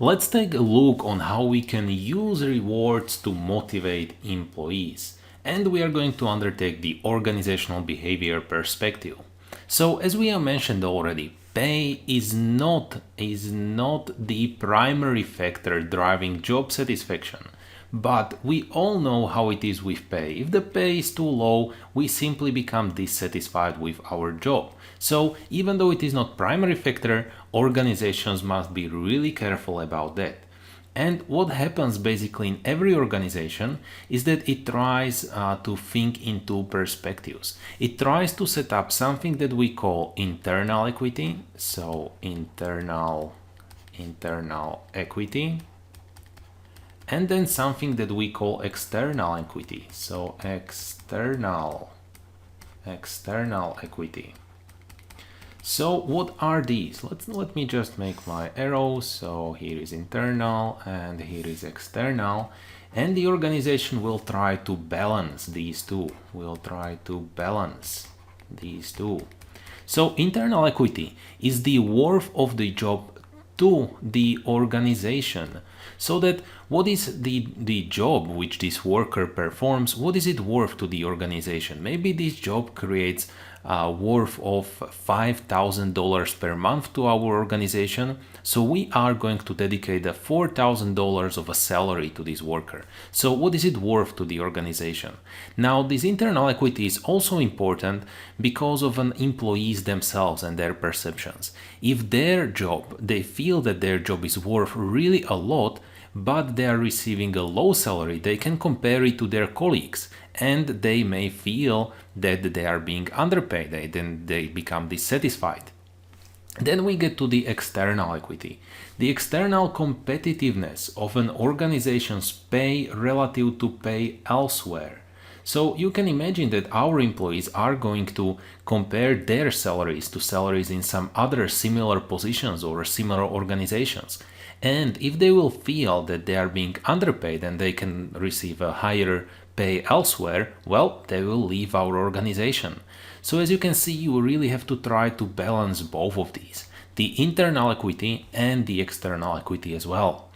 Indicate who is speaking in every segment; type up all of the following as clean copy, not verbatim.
Speaker 1: Let's take a look on how we can use rewards to motivate employees. And we are going to undertake the organizational behavior perspective. So as we have mentioned already, pay is not the primary factor driving job satisfaction. But we all know how it is with pay. If the pay is too low, we simply become dissatisfied with our job. So even though it is not primary factor, organizations must be really careful about that. And what happens basically in every organization is that it tries to think in two perspectives. It tries to set up something that we call internal equity. So internal equity, and then something that we call external equity. So external equity. So what are these? Let me just make my arrows. So here is internal and here is external, and the organization will try to balance these two. So internal equity is the worth of the job to the organization, so that what is the job which this worker performs, what is it worth to the organization? Maybe this job creates worth of $5,000 per month to our organization, so we are going to dedicate the $4,000 of a salary to this worker. So what is it worth to the organization? Now this internal equity is also important because of an employees themselves and their perceptions. If they feel that their job is worth really a lot, but they are receiving a low salary, they can compare it to their colleagues and they may feel that they are being underpaid, then they become dissatisfied. Then we get to the external equity, the external competitiveness of an organization's pay relative to pay elsewhere. So you can imagine that our employees are going to compare their salaries to salaries in some other similar positions or similar organizations. And if they will feel that they are being underpaid and they can receive a higher pay elsewhere, well, they will leave our organization. So as you can see, you really have to try to balance both of these, the internal equity and the external equity as well.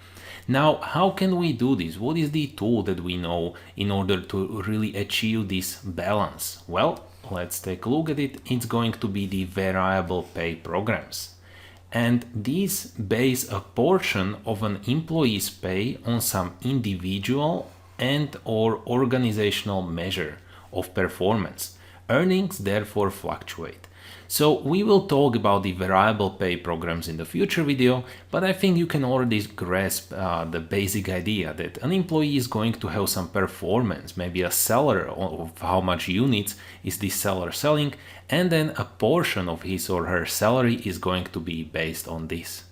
Speaker 1: Now, how can we do this? What is the tool that we know in order to really achieve this balance? Well, let's take a look at it. It's going to be the variable pay programs. And these base a portion of an employee's pay on some individual and or organizational measure of performance. Earnings therefore fluctuate. So we will talk about the variable pay programs in the future video, but I think you can already grasp the basic idea that an employee is going to have some performance, maybe a seller of how much units is this seller selling, and then a portion of his or her salary is going to be based on this.